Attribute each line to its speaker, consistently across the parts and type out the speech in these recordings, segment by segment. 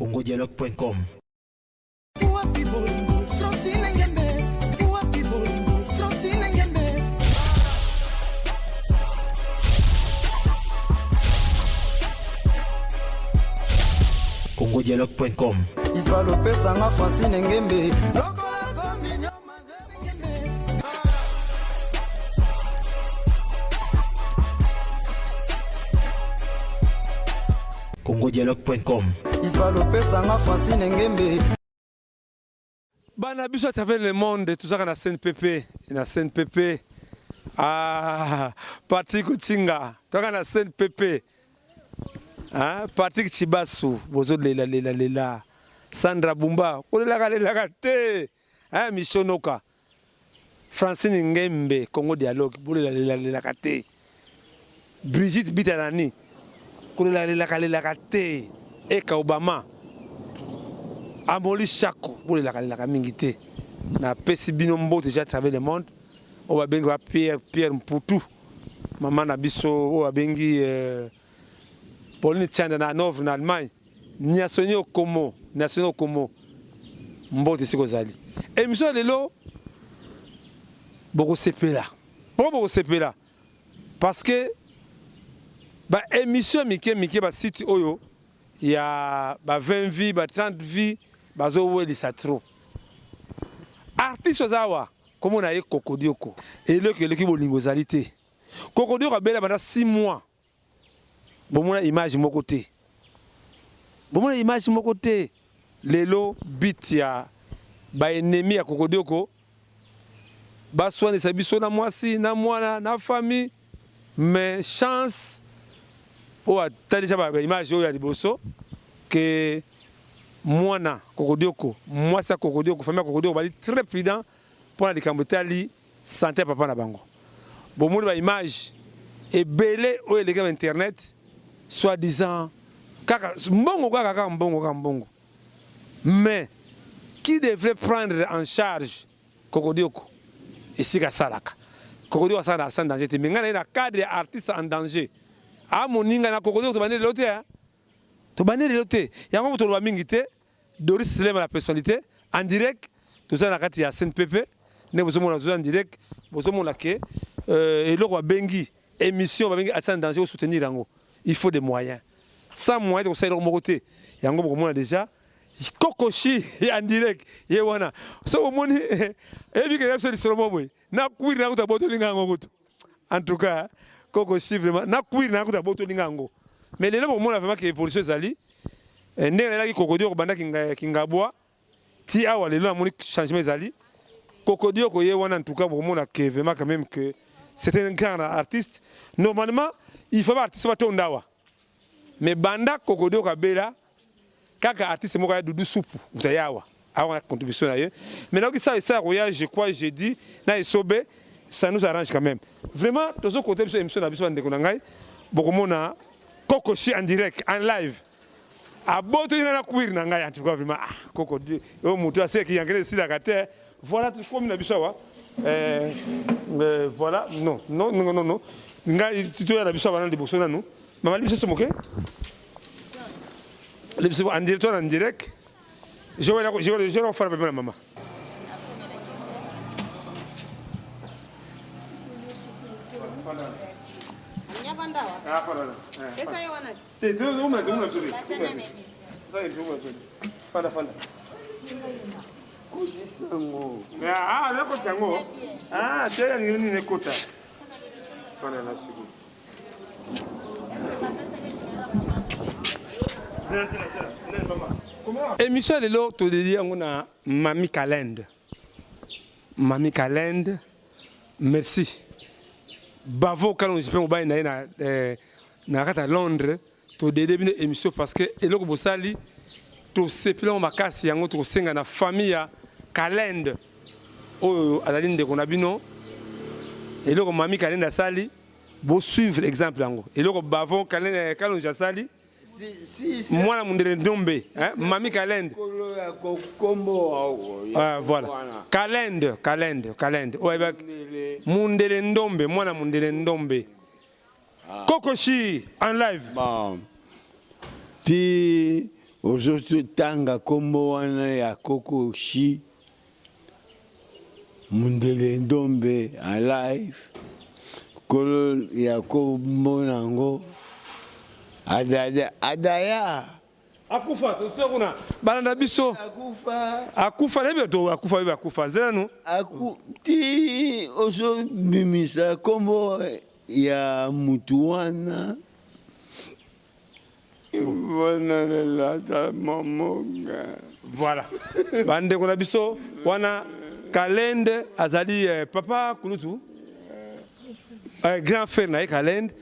Speaker 1: congodialogue.com. congodialogue.com.
Speaker 2: Il va le pesanga Francine Ngembe.
Speaker 1: congodialogue.com.
Speaker 2: Il va le pesanga Francine Ngembe.
Speaker 3: Bana biso à travers le monde, tout ça dans la CNPP, na CNPP. Ah, Patrick Chinga, tout ça dans la CNPP. Ah, Patrick Chibasu, bozo lela. Sandra Bumba, lela te. Ah, Mishonoka. Francine Ngembe, Congo Dialogue, lela te. Brigitte Bitanani, lela te. Eka Obama. Amoli Chako, lela mingite. Na pesi binombo déjà à travers le monde. On va bengi Pierre Mputu. Maman na biso, on va bengi Pauline Tchanda na Hanovre na Allemagne. National Como. Mbote sikozali. Émission lelo boko sepela. Pourquoi boko sepela? Parce que ba émission mike ba site oyo ya ba 20 vies, ba 30 vies, ba zo weli sa trop. Artiste zawa comme on a eu Kokodioko. Et le que l'équipe bolingozalité. Kokodioko a bela pendant 6 mois. Bon mon image mon côté. Lelo bit ya ba ennemi ya Kokodioko. Ba soane sa biso na mwasi na mwana na famille mais chance o ta déjà ba image o ya liboso que mwana Kokodioko, mwasi Kokodioko, famille Kokodioko ba très prudent pour la likambotali santé papa na bango. Bon mon ba image et belé o les gars internet soi-disant kaka mbongo. Mais qui devrait prendre en charge Kokodioko? Et si Salaka. Kokodioko a en danger. Mais il y a un cadre artiste en danger. Ah, mon ninga na Kokodioko, tu vas aller l'autre. Tu vas aller l'autre. Il y a un peu de mingité. Doris Selema la personnalité. En direct, tout ça, il y a CNPP. Nous sommes en direct. Nous sommes là. Et là, on va bengi. Émission, on va bengi en danger pour soutenir. Il faut des moyens. Sans moyens, donc ça, il y a un côté. Il y a un moment déjà. Kokoshi en direct yewana so omoni ebi ke yapso lisolo boy na kuiri na kuta boto lingango kutu en tout cas Kokoshi vraiment na kuiri na kuta boto lingango mais lelo bomona vraiment que évolution zali ndenge la ki Kokodioko banda kingabwa ti awa lelo amoni changement zali Kokodioko yewana en tout cas bomona que vraiment quand même que c'est un grand artiste normalement il faut pas artiste batondawa mais banda Kokodioko abela kaka artiste moko ya Dudu Soupu utayawa awa contribution na ye mais donc ça je crois j'ai dit na isobe ça nous arrange quand même vraiment tous aux côtés de émission na biso ndeko na ngai bokomona Kokoshi en direct en live a boto na kuir na ngai en tout cas vraiment Koko o mutu ase ki yangere sila kate voilà comme na biso wa voilà non ngai tuto ya na biso bana liboso na nous mama liboso moke en direct, je vais faire la maman. Émission de l'autre, on a Mami Kalende. Mami Kalende, merci. Bravo quand on se fait au bain à Londres, tu as des émissions parce que et l'autre bossali, tu sais plus on va casser un autre singa na famille Kalende. Oh, à la ligne de Konabino. Et l'autre Mami Kalende a sali, beau suivre l'exemple en gros. Et l'autre Bavon Kalende quand on a sali. Moi la mundele ndombe, Mami Kalende. Voilà. Kalende. Ouais, mundele ndombe, moi la mundele ndombe. Kokoshi en live.
Speaker 4: Ti Ozoto tanga kombo wana ya Koko Shi Mundele Ndombe en live kolo ya kombo nango adaya
Speaker 3: akufa to kuna balanda biso akufa lebe to akufa bebe akufa zelanu
Speaker 4: ti ozo bimisa kombo ya mutu wana
Speaker 3: voilà bande kuna biso wana Kalende azali papa kulutu grand frère na Kalende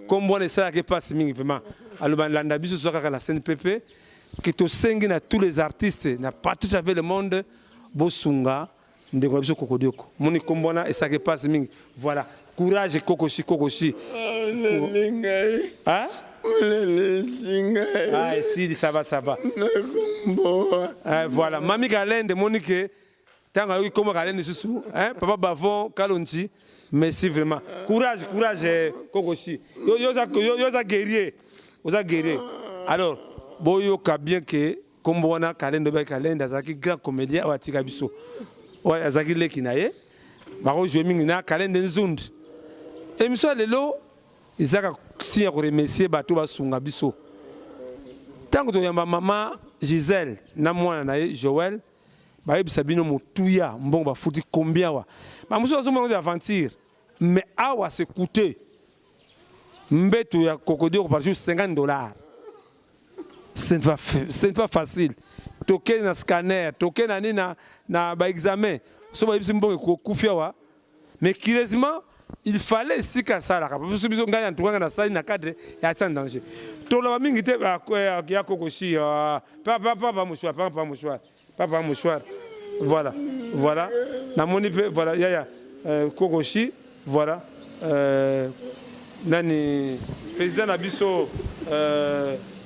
Speaker 3: comme on essaie que passe mingi vraiment alors landa biso soka la CNPP qui to sengi na tous les artistes na partout à travers le monde bosunga ndeko biso kokodioko moni kombona essaie que passe mingi voilà courage kokoshi hein ah si ça va voilà mami Kalende Monique tanga yoki comme Kalende susu hein papa Bavon Kalonji merci vraiment courage kokoshi yoza guerrier alors boyoka bien que kombo wana Kalende ba Kalende azaki grand comédien wa tika biso ouais azaki leki na ye bako jouer mingi na Kalende nzund émission lelo izaka si ya remercier bato basunga biso tango to yamba mama Gisèle na mwana na ye Joël ba yebisa bino motuya mbongo bafuti combien wa ba muso azomona de aventure mais awa se coûter mbeto ya Kokodio par jour $50. Ce n'est pas facile. Token na scanner, token na nina na ba examen. So ba yebisa mbongo kufia wa mais curieusement il fallait si que ça la parce que biso nganya ntuanga na sali na cadre ya sans danger. To la mingi te ya Kokoshi papa mouchoir. Voilà. Na moni voilà ya Kokoshi voilà nani président na biso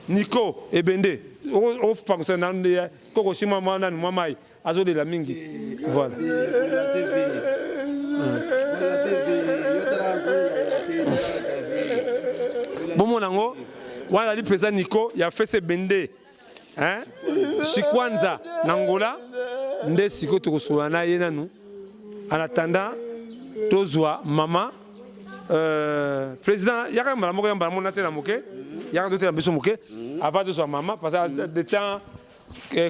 Speaker 3: Nico Ebende o fonction na Kokoshi mama nani mamai azoli la mingi voilà. Bon mon ango, wana li président Nico ya fait ses bende, hein? Shikwanza Nangola, nde siko tokosoana yena nu. En attendant, tozwa mama président yaka mbala moko mbala mona te na moke, yaka dote na biso moke, avant tozwa mama parce que de temps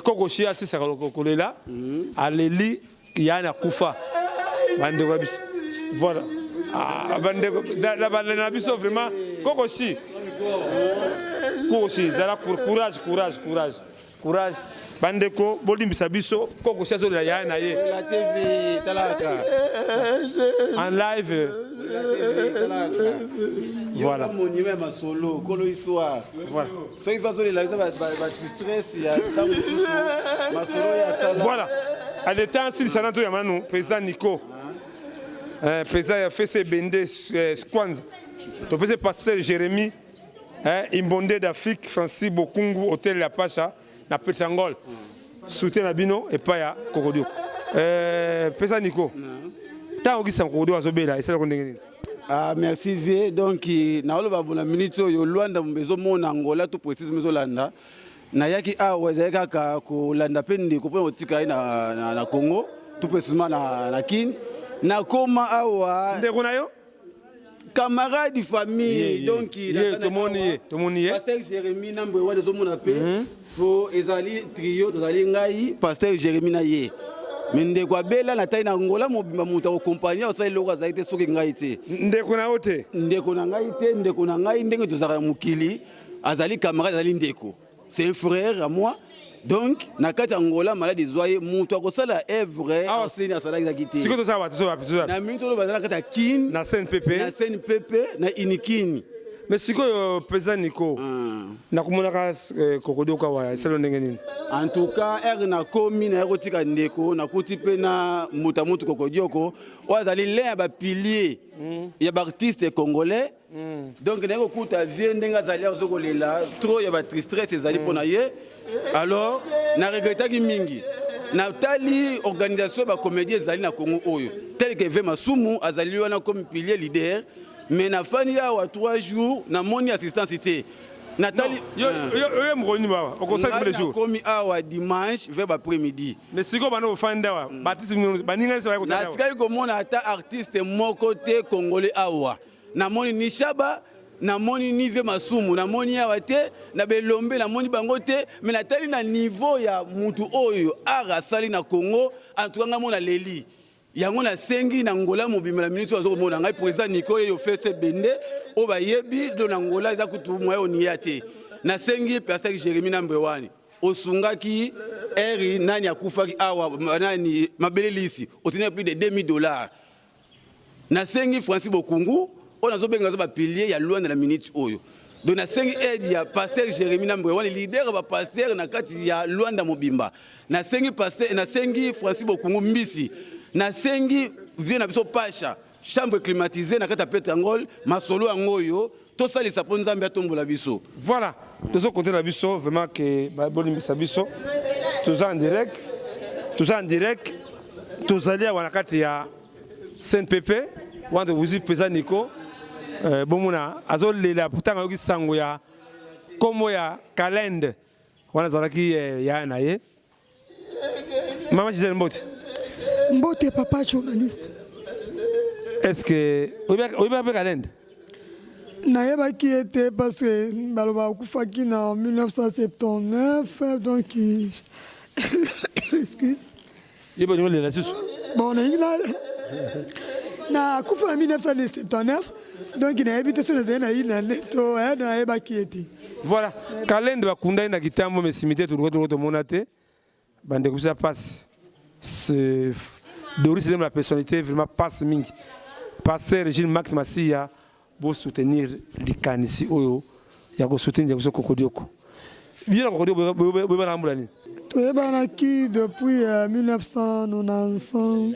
Speaker 3: Kokoshi asi sa kolela, aleli yana kufa. Bande ko biso. Voilà. La bande biso vraiment Kokoshi zala courage bandeko bolimbisa biso Kokoshi azolela ya na ye
Speaker 2: la TV talaka
Speaker 3: en live voilà
Speaker 2: monument masolo kolo histoire
Speaker 3: voilà
Speaker 2: so il va zolela ba stress ya tango susu masolo ya sala
Speaker 3: voilà à l'état si sanato ya manu président Nico président a fait ses bende Kwanza. Le président pasteur Jérémy, Imbonde d'Afrique, Francis Bokungu, Hôtel La Pacha, na Petrangol. Soutien à Bino et pas à Kokodio. Président Nico, tant que ça Kokodio a zobé là, et c'est le condamné.
Speaker 2: Ah merci vie donc na olo babona minute yo Luanda mbezo mona Angola tout précise mezo landa. Na yaki awa zaka ka ko landa pende ko pona otika na Congo tout précisément na Kin. Na koma awa
Speaker 3: ndeko na yo
Speaker 2: camarade de famille donc
Speaker 3: tomoni
Speaker 2: pasteur Jérémy nambwe wa dezo mona pe pour ezali trio tozali ngai pasteur Jérémy na ye ndeko abela na taina Angola mobimba muta ko compagnie osali loko azali te soki ngai te
Speaker 3: ndeko na ote
Speaker 2: ndeko na ngai ndenge tozaka mukili azali camarade azali ndeko c'est un frère à moi. Donc, na kati Angola malade zoye mutu akosala œuvre aseni asala exakité.
Speaker 3: Siko to sawa
Speaker 2: na minto lo bazala kata kin
Speaker 3: na CNPP
Speaker 2: na inikini.
Speaker 3: Mais siko président Nico. Na komona ka Kokodio ka wa selo ndenge nini.
Speaker 2: En tout cas, na komi na erotika ndeko na kuti pe na mutu Kokodio ko wazali l'un ba pilier ya ba artiste congolais. Donc na kokuta vie ndenga zali azokolela trop ya ba tristesse ezali pona ye. Alors, na regrettaki mingi. Na tali organisation ba comédie ezali na Congo oyo. Tel que Vema Sumu azali wana comme pilier leader, mais na fani ya wa 3 jours na moni assistanceité. Nathalie
Speaker 3: yo mroni ba o conseil pour les jours
Speaker 2: komi awa dimanche vers après-midi
Speaker 3: mais siko bana ofanda wa Baptiste baninga se ba ko tala
Speaker 2: natikali komona ata artiste moko te congolais awa namoni ni Shaba namoni ni Ve Masumu namoni awa te na Belombe namoni bango te mais natali na niveau ya mutu oyo ara sali na Congo antukanga mona leli yango na sengi na ngola mobimela minute wazo komona ngai président Nico yo fete bende o ba yebi do na ngola za kutu moyo ni yate na sengi pasteur Jérémie Nambewani osungaki eri nani akufaki awa nani mabele lisi otenir plus de $2000 na sengi Francis Bokungu on a zobenga za pilier ya Luanda na minute oyo donc na sengi aide ya pasteur Jérémie Nambewani leader ba pasteur na kati ya Luanda mobimba na sengi pasteur na sengi Francis Bokungu mbisi na sengi vient na biso pasha chambre climatisée na kata Petangol masolo ngoyo to sali sa ponza mbia tombola biso
Speaker 3: voilà tous au côté la biso vraiment que boni bisa biso tous en direct tous allés à wanakati ya Saint-Pépé wanda wuzi pesa Nico bomuna azolela putanga yoki sango ya komo ya kalende wana zalaki ya na ye Maman Gisèle
Speaker 5: Mbote papa journaliste.
Speaker 3: Est-ce que oui ba kalende
Speaker 5: Naïba qui était parce que Baloba Koufaki en 1979 donc excuse.
Speaker 3: Il bon le la sus.
Speaker 5: Bon na Koufa en 1979 donc il a habité sur les années na neto Naïba qui était.
Speaker 3: Voilà, kalende bakunda na kitambo mesimité tout monate bande ça passe. C'est Doris c'est la personnalité vraiment passe mingi. Passer Régine Max Massia pour soutenir les canisi oyo ya ko soutenir ya Kokodioko. Bien Kokodioko bo na mbulani.
Speaker 5: Tu es banaki depuis 1995.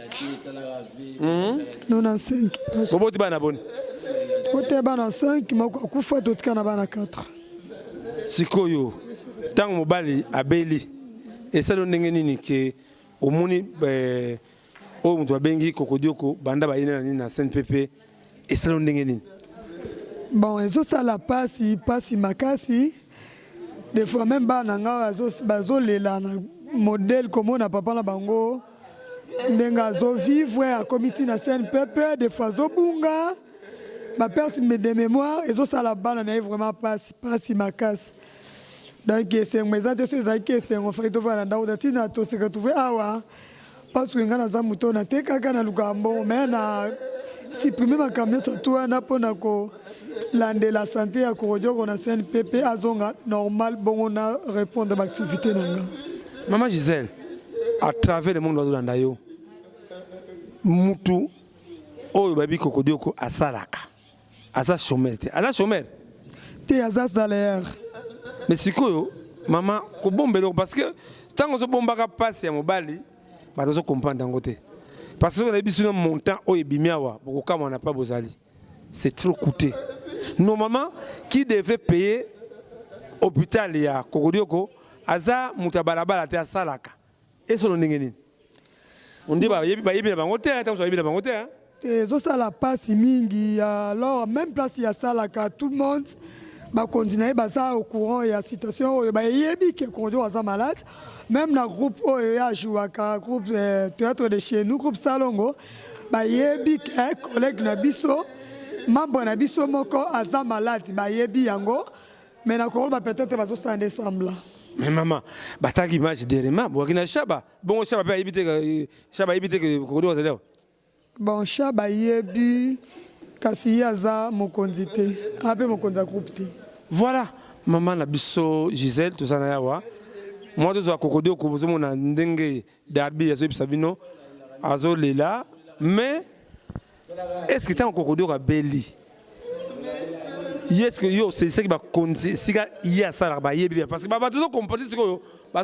Speaker 5: 95.
Speaker 3: Bobo ti bana boni.
Speaker 5: Bote bana 5 mako kufa totika na bana 4.
Speaker 3: Sikoyo tango mobali abeli esalo ndenge nini ke omoni o mutu abengi Kokodioko banda ba ina na Saint-Pépé esalo ndenge nini.
Speaker 5: Bon, eso sala pasi makasi. Des fois même bananga bazo lela na modèle comme on a papa na bango. Ndenga zo vivre à comité na Saint-Pépé des fois zo bunga. Ma perte de mémoire eso sala bana na vraiment pasi makasi. Donc c'est mesate so ezaki c'est on fait to vana ndauda tina to se retrouver awa. Parce que ngana za muto na tekaka na lukambo mais na supprimer ma caméra surtout na pona ko l'ande la santé à Kokodioko na Saint-Pépé azonga normal bon on a répondre à l'activité nanga.
Speaker 3: Maman Gisèle, à travers le monde d'Olanda yo, mutu oyo babi Kokodioko asalaka, asa chômeur te, asa chômeur
Speaker 5: te asa salaire.
Speaker 3: Mais sikoyo maman ko bombelo parce que tant on bombaka passe ya mobali, ba dozo comprendre ngote. Parce que na biso montant oyo bimiawa, boko kama na pas bozali. C'est trop coûteux. Normalement, qui devait payer l'hôpital ya Kokodioko, aza mutabalabala te asalaka. Et ce ndenge on dit ba yebi na bango te, tant so yebi na bango te hein.
Speaker 5: Zo sala passe mingi alors même place ya salaka tout le monde ba continuer ba ça au courant ya situation ba yebi que Kokodioko aza malade. Même na groupe ya jouaka groupe théâtre de chez nous groupe Salongo ba yebi que collègue na biso membre na biso moko aza malade ba yebi yango mais na ko ba peut-être ba so en décembre.
Speaker 3: Mais maman, bataki image derema bokina Shaba. Bon Shaba pa éviter que Kokodioko azali.
Speaker 5: Bon Shaba yebi kasi aza mokonzi te. Ape mokonza groupe te.
Speaker 3: Voilà, maman na biso Gisèle tout ça na yawa. Moi deux Kokodioko bozomo na ndenge darbi ya so bino azo lela mais est-ce que tu as un Kokodioko à Beli? Est-ce que c'est ce qui va conduire si il y a ça là parce que bah tu comprends ce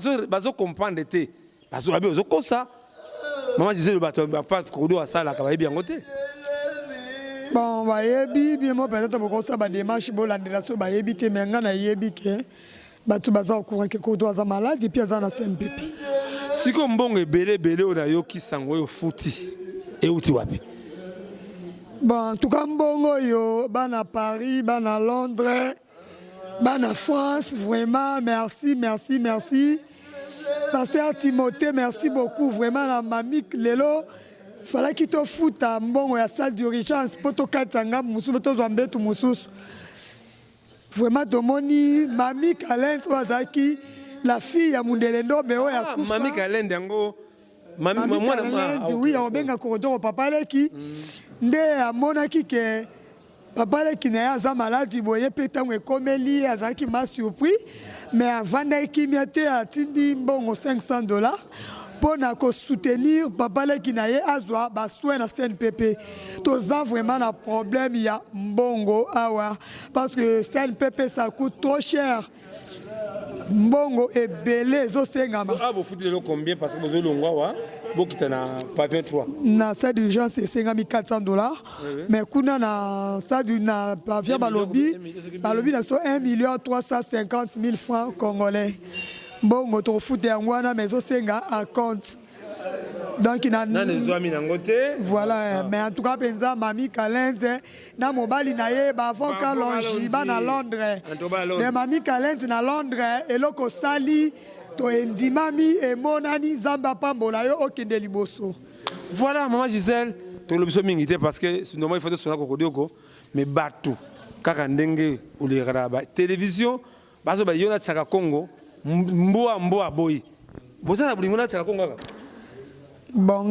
Speaker 3: que bah comprendre té parce que bah comme ça maman disait le bateau pas Kokodioko à ça là va bien côté
Speaker 5: bon bah yebi bien moi peut-être beaucoup ça bah démarche bon l'andélation bah yebi té mais ngana yebi que bah tu baza au courant que Kokodioko a malade et puis ça na Saint-Pépé
Speaker 3: si comme bon belé on a yo qui sango yo fouti et uti wapi.
Speaker 5: Bon, en tout cas, Mbongo yo, ban à Paris, ban à Londres, Bana France, vraiment, merci. Pasteur Timothée, merci beaucoup. Vraiment, la mamie, Lelo, fallait qu'il te foute à bon et à salle d'urgence pour te katanga, moussou, to zambé, tout moussou. Vraiment, Tomoni, mamie Kalens, Ozaki, la fille à Mundelendo, mais ouais, à Koufa.
Speaker 3: Mamie Kalens, Dango. Mamie
Speaker 5: Kalens, oui, on benga corridor au papa Leki. Nde à Monaki que. Papa qui n'a pas maladie, boye pétangue comme lui, azaki m'a surpris, mais avant qu'il m'ait attendu bon $500 pour nous soutenir. Papa qui n'a pas soin na CNPP. Tous a vraiment un problème, il y a mbongo awa parce que CNPP ça coûte trop cher. Mbongo est belé zo sengama.
Speaker 3: Ah vous foutez le combien parce que vous avez l'ongwa vous qui na pas 23.
Speaker 5: Na ça d'urgence c'est $400 mais kuna na ça du na pavia balobi na so 1,350,000 francs congolais. Mbongo to foutez ngwana mais zo senga à compte. Donc il a voilà mais en tout cas penza Mamie Kalens na mobali na ye ba avant kalonji ba na Londres mais Mamie Kalens na Londres eloko sali to endimami e monani zamba pambola yo okende liboso.
Speaker 3: Voilà maman Gisèle to le biso mingité parce que sinon il faut sona kokodoko mais batou kaka ndenge ulira ba télévision bazo ba yona tsaka Congo mboa boy bozana bulingona tsaka Congo.
Speaker 5: Bon,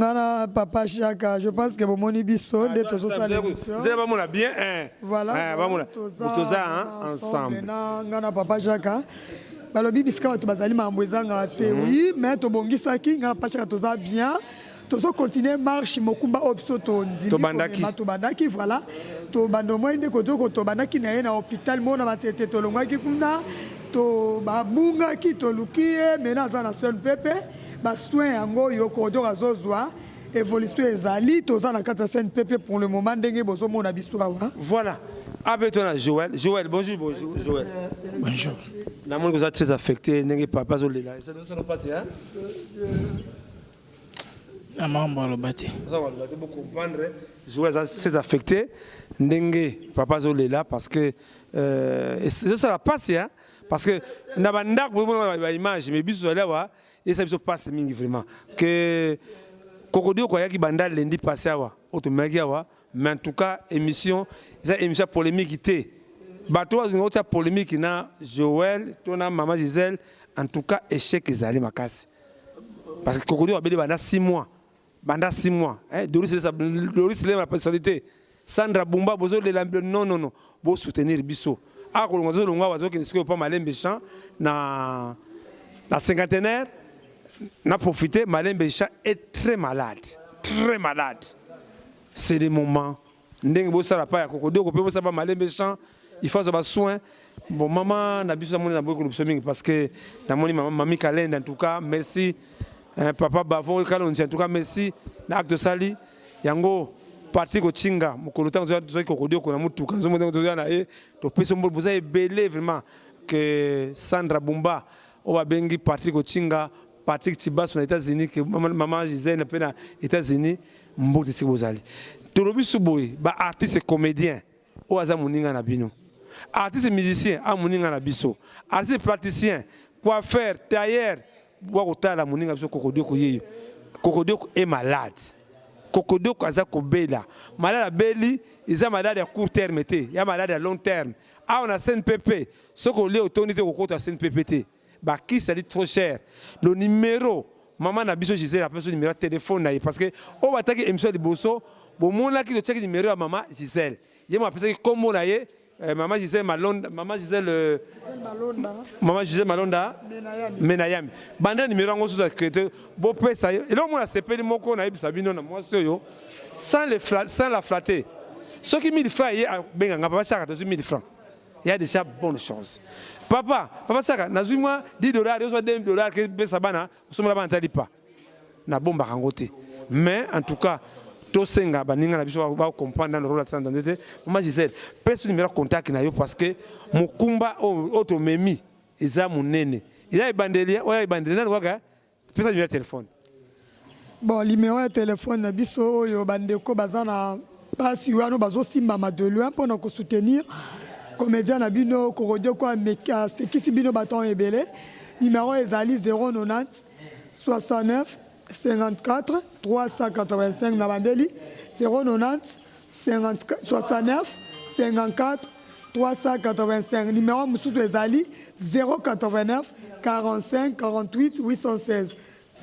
Speaker 5: papa Chaka, je pense que vous m'avez dit ça, de tous ça l'émission.
Speaker 3: Vous allez bien,
Speaker 5: voilà.
Speaker 3: Tous ensemble.
Speaker 5: Ngana papa Chaka. Balobi biska tu bazali mambwezanga te oui, mais to bongisaki ngana papa Chaka toza bien. Tozo continuer marche mokumba opso to ndimi to bandaki voilà. To bandomo inde ko to bandaki na ye na hôpital mona matete to longaki kuna to babunga ki to lukie mena za na CNPP. Soin yango yoko do azozwa évolution ezali toza na kata CNPP pour le moment ndenge bozo mona biso awa.
Speaker 3: Voilà. Abetona Joël, bonjour Joël.
Speaker 1: Bonjour.
Speaker 3: Na monde vous a très affecté ndenge papa zolela. Ça ne passe hein?
Speaker 1: Amamba lobati.
Speaker 3: Ça va beaucoup comprendre. Joël est très affecté ndenge papa zolela parce que ça va passer hein parce que na banda ko ba image mais biso là wa et ça se passe vraiment que Kokodio quoi qui banda lundi passé awa automaki awa mais en tout cas émission polémique était bato a polémique na Joël tona maman Gisèle en tout cas échec ezali makasi parce que Kokodio a béni banda 6 mois hein Doris la personnalité Sandra Bumba bozo de non bo soutenir biso a ko ngozo longwa wazo ki nsiko pas malembe champ na cinquantenaire n'a profité, Malem Bécha est très malade. C'est des moments. Ndenge bossa la pa ya kokodo ko pe bossa ba Malem Bécha, il faut avoir soin. Bon maman na biso moni na boiko lupsoming parce que na moni maman Mamie Kalens en tout cas merci papa Bavon Kalonji en tout cas merci na acte sali yango parti ko chinga mokolo tango zo kokodo ko na mutu kanzo mo to na e to peso mbol boza e belé vraiment que Sandra Bumba o ba bengi parti ko chinga Patrick Tibas aux États-Unis, que maman Gisèle aux États-Unis, Mbokti Tibozali. Tolobi Souboui, artiste comédien, au hasard Mouninga Nabino. Artiste musicien, à Mouninga Nabiso. Artiste praticien, coiffeur, tailleur, Wakota la Mouninga Biso Kokodoko Yeyo. Kokodoko est malade. Kokodoko Azako Bela. Malade à Beli, ils ont malade à court terme, il y a malade à long terme. Ah, on a CNPP. Ce qu'on lit au tonité au côté de CNPPT. Qui ça dit trop cher. Le numéro, maman n'a biso Gisèle appelle son numéro de téléphone parce que on va attaquer émission de Bosso, bon mon là qui le check numéro à maman Gisèle. Il m'a appelé comme mon aïe, maman Gisèle Malonda, maman Gisèle Malonda, Menayam. Banda numéro en sous secrétaire, bon peu ça. Et là on a CP mon qu'on a eu Sabino na moi sans la flatter. Ceux qui 1000 francs hier ben on pas ça 1000 francs. Il y a déjà bonne chance. Papa ça, nazui-moi $10, $2 que Bessabana, nous sommes là-bas en pas. Na bomba rangoté. Mais en tout cas, tout senga baninga na biso va comprendre dans le rôle de Sandandete. Maman Gisèle, personne numéro contact na yo parce que mukumba auto memi eza munene. Il a bandelia, ouais bandelia na waka. Personne numéro téléphone.
Speaker 5: Bon, numéro de téléphone na biso yo bandeko bazana pas si wano bazo simba ma de loin pour nous soutenir. comédien na bino Korodio ko ameka sekisi bino baton ebele. Numéro ezali 090 69 54 385 na bandeli 090 69 54 385. Numéro mususu ezali 089 45 48 816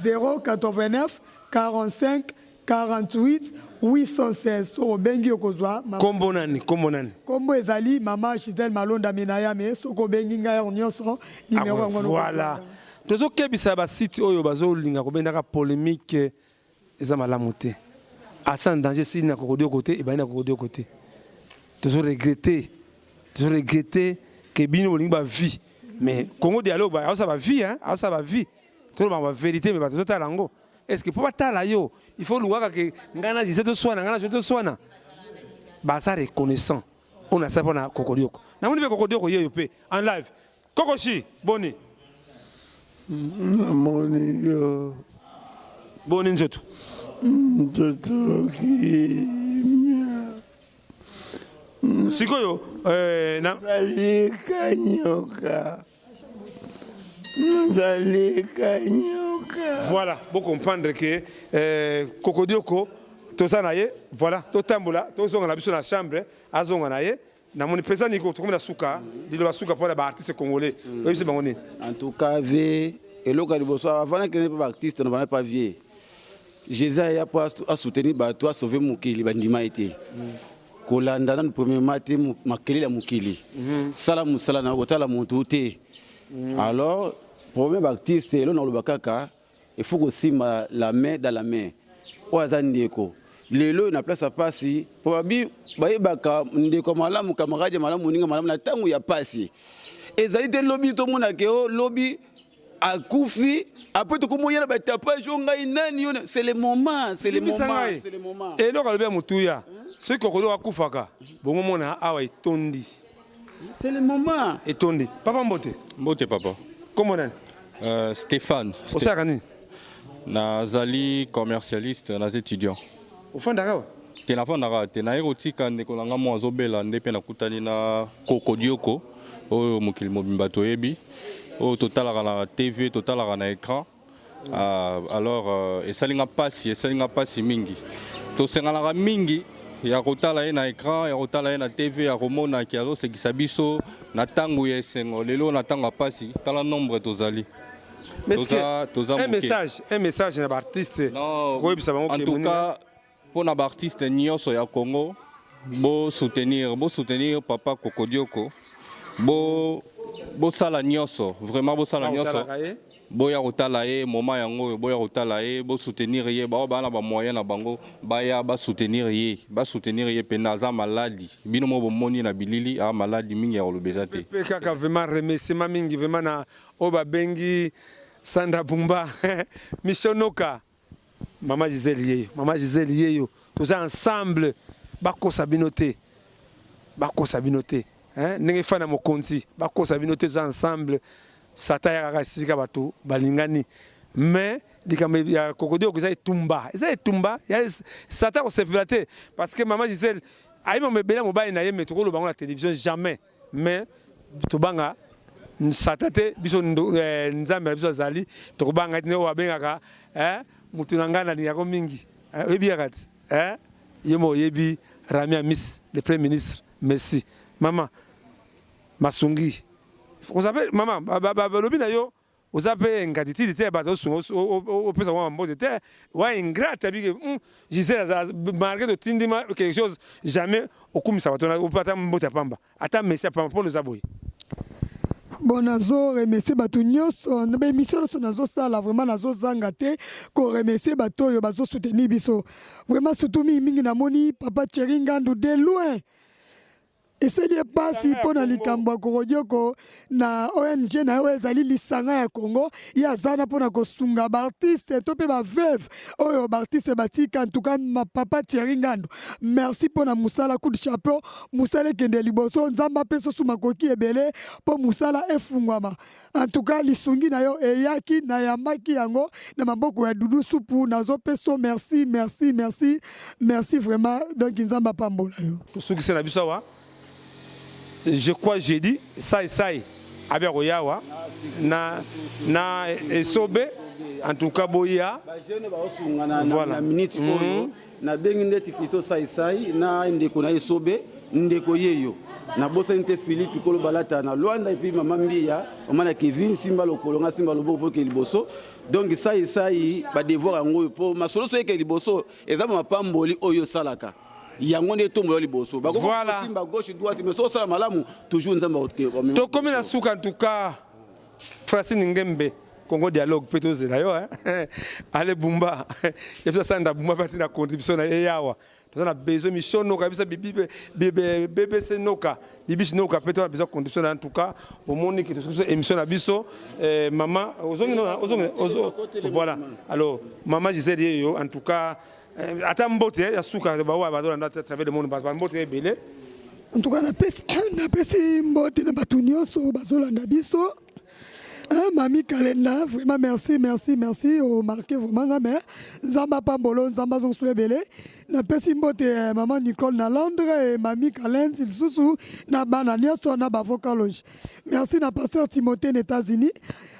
Speaker 5: 089 45 48 816. So bengi okozwa
Speaker 3: kombo nani
Speaker 5: kombo ezali mama Gisèle Malonda Menayame soko bengi ngai nyonso numéro ngono.
Speaker 3: Voilà. Tozo kebisa ba site oyo bazolinga kobendaka polémique eza malamu te. Asa danger si na kokodio côté et ba na kokodio côté. Tozo regretter que bino bolingi ba vie. Mais Congo dialogue ba ça va vie hein, ça va vie. Tout ba vérité mais ba tozo talango. Est-ce que pour pas tala yo, il faut louer que ngana disait de soina, ngana je de soina. Ba ça reconnaissant. On a ça pour na kokodio. Na mon kokodio ko yeyo pe en live. Kokoshi, boni.
Speaker 4: Moni yo.
Speaker 3: Boni nzoto.
Speaker 4: Nzoto ki.
Speaker 3: Sikoyo na
Speaker 4: Zalika nyoka.
Speaker 3: Voilà, pour comprendre que Kokodioko, tout ça naie, voilà, tout tamboula, tout ça on a vu sur la chambre, azonga naie, na mon pesa niko, tout comme la souka, dit le souka pour les artistes congolais. Oui, c'est bon.
Speaker 2: En tout cas, et le cas du bonsoir, avant que les artistes ne vont pas vieux. Jésus a pour soutenir, toi sauver Mukili, bandima été. Kolanda le premier matin, Makeli la Mukili. Salam salana, otala montoute. Alors, premier artiste, là dans le bakaka, il faut aussi la main dans la main. Oazandeko. Lelo na place à passer. Pour abi, baye baka ndeko malamu camarade malamu ninga malamu na tangu ya passer. Ezalité lobby to mona keo lobby akufi après tout comme yena ba tapage ngai nani c'est le moment, c'est le moment, c'est le moment.
Speaker 3: Et là kalbe mutuya. Ce que kodo akufaka. Bongo mona awa itondi.
Speaker 2: C'est le moment.
Speaker 3: Etondi. Papa Mbote.
Speaker 6: Mbote papa.
Speaker 3: Comment on
Speaker 6: Stéphane.
Speaker 3: Osakani.
Speaker 6: Nazali commercialiste, naz étudiant.
Speaker 3: Au fond d'Arawa.
Speaker 6: Te na fond d'Arawa. Te na erotika ndeko nanga mo azobela ndepe na kutani na Kokodioko. Oyo mokili mobimba toyebi. Oyo totalaka na TV, totalaka na écran. Alors esalinga pasi mingi. Tosengalaka mingi. Ya kotala ye na écran, ya kotala ye na TV, ya komona ki azosekisa biso na tango ya esengo lelo na tango pasi tala nombre tozali.
Speaker 3: Un message na artiste.
Speaker 6: En tout cas, pour na artiste nyonso ya Congo, bo soutenir papa Kokodioko. Bo sala nyonso, vraiment bo sala nyonso. Boya kotala ye moment yango boya kotala ye bo soutenir ye ba na ba moyen na bango baya ba soutenir ye pena za maladi bino mo bomoni na bilili a maladi mingi ya kolobeza te
Speaker 3: pe kaka vraiment remerciement mingi vraiment na oba bengi Sanda Bumba Mishonoka Mama Gisèle yeyo tous ensemble bako sabinote hein nenge fana mokonzi bako sabinote tous ensemble Sata ya kasika bato balingani mais dikambe ya Kokodio ko ezai tumba ya Sata ko sécurité parce que maman Gisèle aïma me bela mobile na yeme to ko lobango la télévision jamais mais to banga Sata te biso nzambe biso zali to ko banga ne wa bengaka mutu nangana ni yako mingi yebi yakati yemo yebi Ramia Miss le premier ministre merci maman Masungi. Vous avez maman, lobby na yo, vous avez ngati te ba to sungo au pesa wa mbo de terre, wa ingrate bi que Gisèle malgré de tindima quelque chose jamais au kumisa batona au pata mbota pamba. Ata merci pamba pour nous aboyer.
Speaker 5: Bon nazo remercier bato nyonso na émission nazo sala vraiment nazo zanga te ko remercier bato yo bazo soutenir biso. Vraiment surtout mingi na moni papa Cheringandu de loin. Et c'est des passes pour na likambo Kokodioko na ONG na yo ezali lisanga ya Congo ya zana pour na kosunga ba artiste to pe ba veuve oyo ba artiste batika en tout cas ma papa Thierry Ngando merci pour na musala coup de chapeau musala kende liboso nzamba peso suma koki ebele po musala efungwama en tout cas lisungi na yo eyaki na yamaki yango na maboko ya Dudu Supu nazo peso merci vraiment donc nzamba pambola yo
Speaker 3: Suki c'est na bisawa je crois jeudi ça abia koyawa na esobe en tout cas boya
Speaker 2: voilà minute oyo na bengi ndeti fisto sai na ndeko na esobe ndeko yeyo na bosa nte Philippe Kolo Balata na Luanda et puis maman Mbia maman na Kevin Simba Lokolo nga Simba Lobo pour que liboso donc sai ba devoir ngo po masolo so ke liboso ezama mapamboli oyo salaka yango ne tombola liboso ba ko Simba gauche droite mais so sala malamu toujours nzamba ote
Speaker 3: to comme na suka en tout cas Francine Ngembe Congo dialogue peut oser là yo allez Bumba il faut ça nda Bumba parti na contribution na yawa on a besoin mission no kabisa BBC noka BBC noka peut on a besoin contribution en tout cas au monde qui est émission na biso maman voilà alors maman Gisèle yo en tout cas ata mbote ya suka ba wa ba dans travers le monde ba mbote belé
Speaker 5: en tout cas na pesi mbote na batunyoso bazolanda biso. Mami Kalenda, vraiment merci au marqué vraiment mais Zamba Pambolo, Zamba Zonsulebele, na pesi mbote maman Nicole na Londres et Mami Kalenda Silsusu na Bananioso na Bavokaloge. Merci na pasteur Timothée aux États-Unis.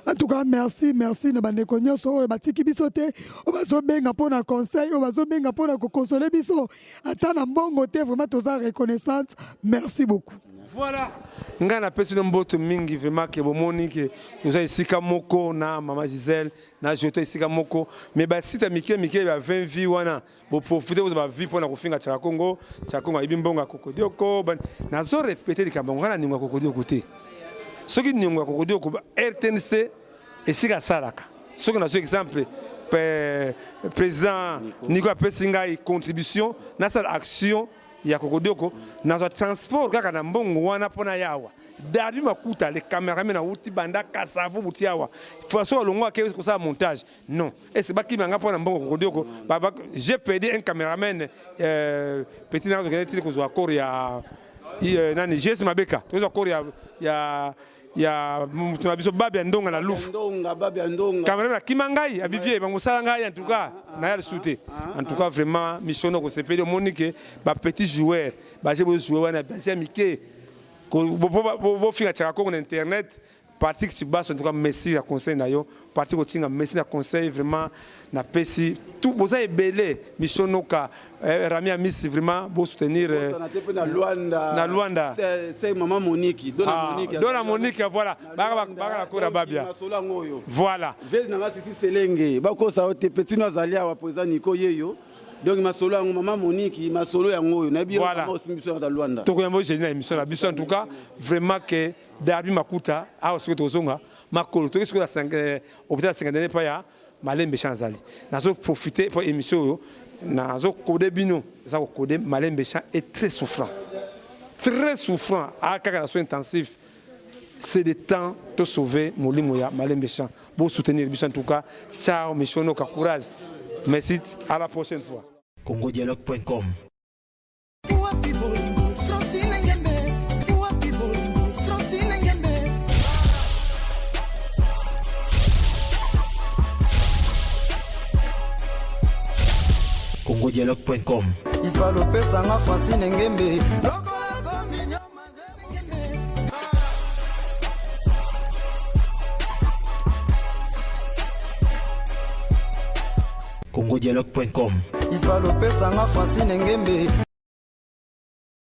Speaker 5: En tout cas merci na bandeko nyonso oyo batiki biso te obazobenga mpona conseil obazobenga mpona koconsoler biso ata na mbongo te vraiment toza reconnaissante merci beaucoup.
Speaker 3: Voilà. Nga na pesi mboto mingi vraiment ke bomoni ke nous isika moko na maman Gisèle na joto isika moko mais ba sita mike ba 20 vie wana bo profiter vous ba vie pona kofinga cha Congo ibi mbonga kokodioko na zo répéter likambo ngana ningwa kokodioko te soki ningwa kokodioko RTNC esika salaka soki na exemple président Nicolas Pesinga contribution na sa action ya kokodioko na za transport kaka na mbongo wana pona yawa Darbi makuta les caméramans na uti banda kasavu butiawa façon longo ke ko ça montage non et c'est pas qui manga pona mbongo kokodioko baba j'ai perdu un caméraman petit na organiser ko zo accord ya nani GS Mabeka to zo accord ya mutuna biso babi ndonga na lufu caméraman kimangai abivie bangosala ngai en tout cas na ya souté en tout cas vraiment mission ko sepeli monique ba petit joueur ba j'ai beau jouer na ba mike ko bo finga cha ko na internet parti qui bas en tout cas merci à conseil na yo parti ko tinga merci à conseil vraiment na pesi tout boza ebele mission noka Rami Amis vraiment beau soutenir na Luanda
Speaker 2: c'est maman Monique
Speaker 3: dona Monique voilà baka la kora babia voilà
Speaker 2: vez na sisi selenge bako sa ote petit no zalia wa président Nico yeyo donc masolo yango maman Monique masolo yango na bi maman aussi mission na Luanda
Speaker 3: to ko yambo génial émission na biso en tout cas vraiment que Darbi makuta a ce que tozonga makolo to ce que la 5 hôpital 5 dernier pas ya malembe chanzali nazo profiter pour émission nazo code bino ça ko code malembe chan est très souffrant à kaka soin intensif c'est le temps de sauver molimo ya malembe chan pour soutenir biso en tout cas ciao missiono ka courage merci à la prochaine fois
Speaker 7: congodialogue.com congodialogue.com
Speaker 8: il va le pesanga Francine Ngembe
Speaker 7: congodialogue.com
Speaker 8: il va le pesanga Francine Ngembe